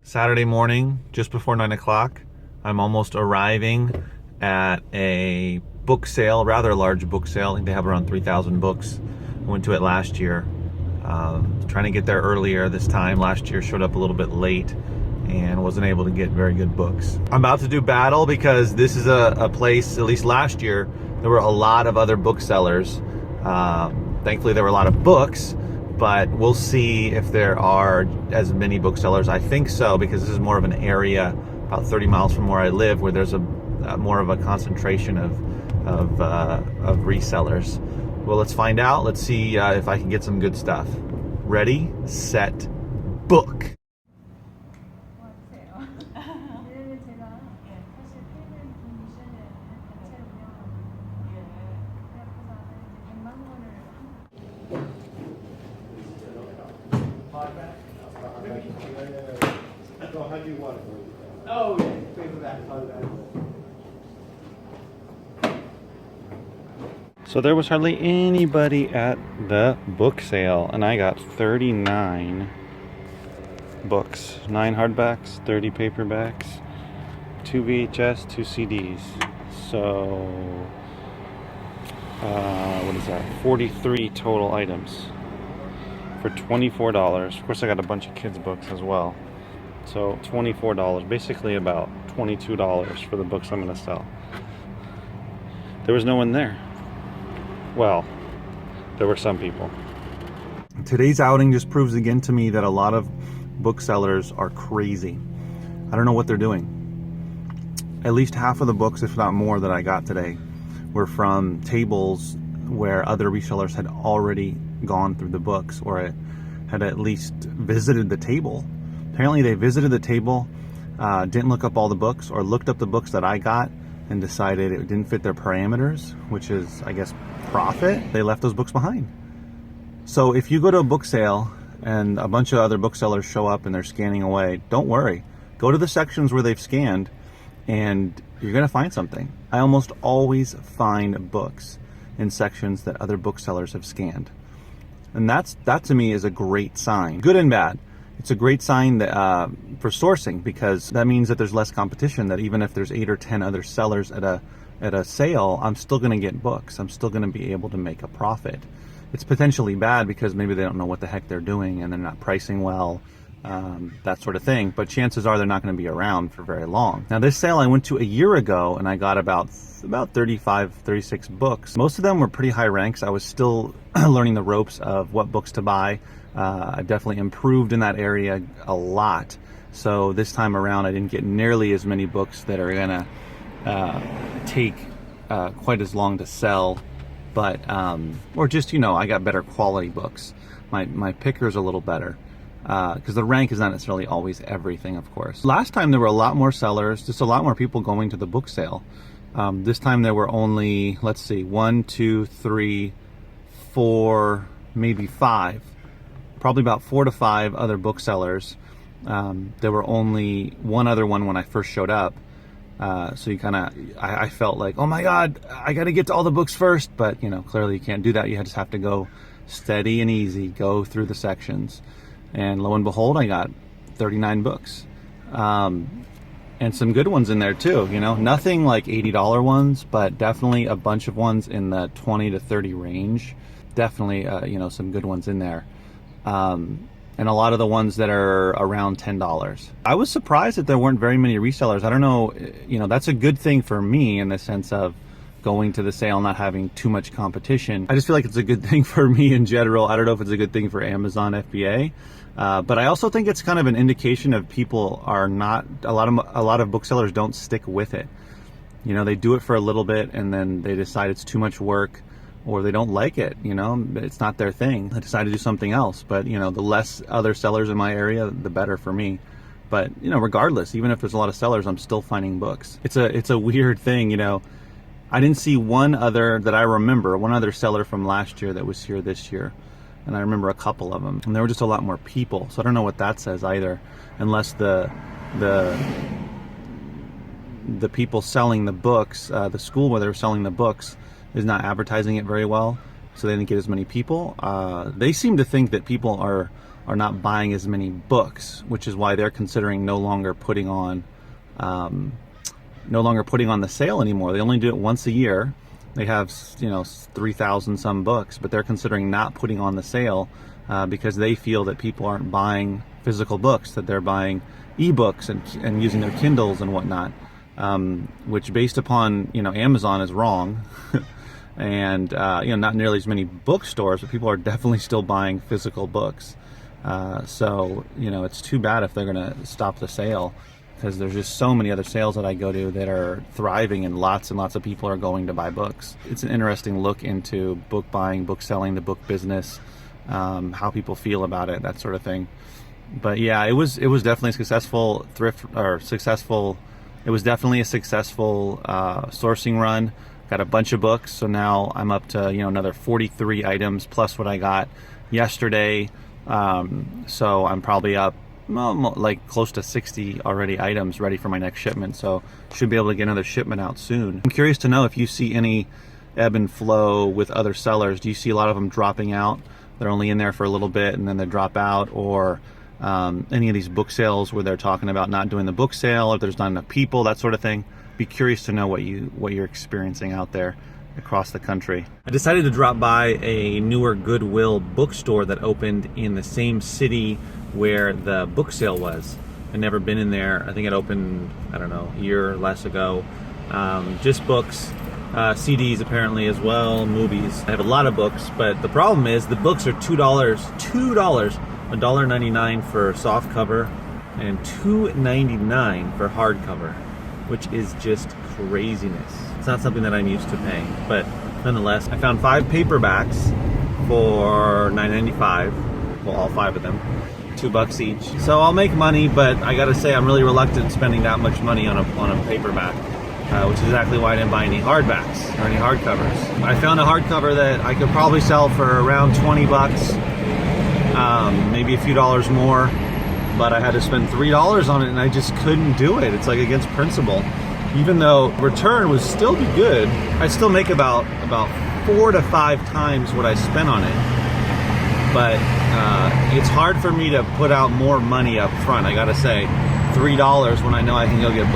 Saturday morning, just before 9 o'clock, I'm almost arriving at a book sale, rather large book sale. I think they have around 3,000 books. I went to it last year. Trying to get there earlier this time. Last year showed up a little bit late and wasn't able to get very good books. I'm about to do battle because this is a place, at least last year, there were a lot of other booksellers. Thankfully there were a lot of books, but we'll see if there are as many booksellers. I think so, because this is more of an area about 30 miles from where I live, where there's a more of a concentration of resellers. Well, let's find out. Let's see if I can get some good stuff. Ready, set, book. Oh, yeah, pay for that. So there was hardly anybody at the book sale, and I got 39 books. 9 hardbacks, 30 paperbacks, 2 VHS, 2 CDs. So, what is that? 43 total items for $24. Of course, I got a bunch of kids' books as well. So $24, basically about $22 for the books I'm going to sell. There was no one there. Well, there were some people. Today's outing just proves again to me that a lot of booksellers are crazy. I don't know what they're doing. At least half of the books, if not more, that I got today were from tables where other resellers had already gone through the books, or had at least visited the table. Apparently they visited the table, didn't look up all the books, or looked up the books that I got and decided it didn't fit their parameters, which is, I guess, profit. They left those books behind. So if you go to a book sale and a bunch of other booksellers show up and they're scanning away, don't worry. Go to the sections where they've scanned and you're going to find something. I almost always find books in sections that other booksellers have scanned. And that to me is a great sign, good and bad. It's a great sign that, for sourcing, because that means that there's less competition, that even if there's 8 or 10 other sellers at a sale, I'm still going to get books. I'm still going to be able to make a profit. It's potentially bad because maybe they don't know what the heck they're doing and they're not pricing well, that sort of thing. But chances are they're not going to be around for very long. Now, this sale I went to a year ago and I got about 35, 36 books. Most of them were pretty high ranks. I was still learning the ropes of what books to buy. I definitely improved in that area a lot. So this time around, I didn't get nearly as many books that are gonna take quite as long to sell, but or just, I got better quality books. My picker's a little better, because the rank is not necessarily always everything, of course. Last time there were a lot more sellers, just a lot more people going to the book sale. This time there were only, let's see, 1, 2, 3, 4, maybe 5. Probably about 4 to 5 other booksellers. There were only one other one when I first showed up. So I felt like, oh my God, I got to get to all the books first. But, clearly you can't do that. You just have to go steady and easy, go through the sections. And lo and behold, I got 39 books. And some good ones in there too, nothing like $80 ones, but definitely a bunch of ones in the 20 to 30 range. Definitely, some good ones in there. And a lot of the ones that are around $10. I was surprised that there weren't very many resellers. I don't know, that's a good thing for me in the sense of going to the sale, not having too much competition. I just feel like it's a good thing for me in general. I don't know if it's a good thing for Amazon FBA, but I also think it's kind of an indication of people are not, a lot of booksellers don't stick with it. They do it for a little bit and then they decide it's too much work, or they don't like it, it's not their thing. They decide to do something else. But, the less other sellers in my area, the better for me. But, regardless, even if there's a lot of sellers, I'm still finding books. It's a weird thing, I didn't see one other seller from last year that was here this year. And I remember a couple of them. And there were just a lot more people. So I don't know what that says either, unless the people selling the books, the school where they were selling the books, is not advertising it very well. so they didn't get as many people. They seem to think that people are not buying as many books, which is why they're considering no longer putting on the sale anymore. They only do it once a year. They have 3,000 some books, but they're considering not putting on the sale because they feel that people aren't buying physical books, that they're buying ebooks and using their Kindles and whatnot, which based upon Amazon is wrong. And not nearly as many bookstores, but people are definitely still buying physical books. So it's too bad if they're going to stop the sale, because there's just so many other sales that I go to that are thriving, and lots of people are going to buy books. It's an interesting look into book buying, book selling, the book business, how people feel about it, that sort of thing. But yeah, it was definitely a successful it was definitely a successful sourcing run. Got a bunch of books, so now I'm up to another 43 items plus what I got yesterday. So I'm probably up like close to 60 already items ready for my next shipment, so should be able to get another shipment out soon. I'm curious to know if you see any ebb and flow with other sellers. Do you see a lot of them dropping out? They're only in there for a little bit and then they drop out, or any of these book sales where they're talking about not doing the book sale, or there's not enough people, that sort of thing. Be curious to know what you're experiencing out there across the country. I decided to drop by a newer Goodwill bookstore that opened in the same city where the book sale was. I'd never been in there. I think it opened, I don't know, a year or less ago. Just books, CDs apparently as well, movies. I have a lot of books, but the problem is the books are $2, $1.99 for soft cover and $2.99 for hardcover, which is just craziness. It's not something that I'm used to paying, but nonetheless, I found 5 paperbacks for $9.95. Well, all 5 of them, $2 each. So I'll make money, but I gotta say I'm really reluctant spending that much money on a paperback, which is exactly why I didn't buy any hardbacks or any hardcovers. I found a hardcover that I could probably sell for around $20, maybe a few dollars more, but I had to spend $3 on it, and I just couldn't do it. It's like against principle. Even though return would still be good, I'd still make about 4 to 5 times what I spent on it. But it's hard for me to put out more money up front. I gotta say, $3 when I know I can go get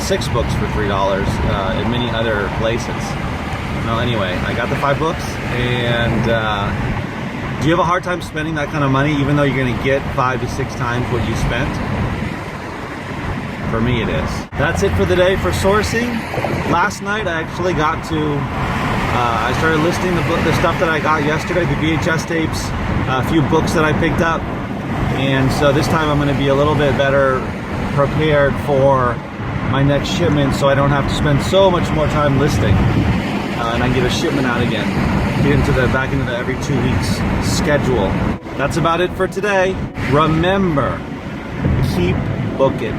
6 books for $3 at many other places. Well, anyway, I got the 5 books, and do you have a hard time spending that kind of money, even though you're gonna get 5 to 6 times what you spent? For me, it is. That's it for the day for sourcing. Last night, I actually got to, I started listing the stuff that I got yesterday, the VHS tapes, a few books that I picked up. And so this time I'm gonna be a little bit better prepared for my next shipment, so I don't have to spend so much more time listing. And I can get a shipment out again. Get back into the every 2 weeks schedule. That's about it for today. Remember, keep booking.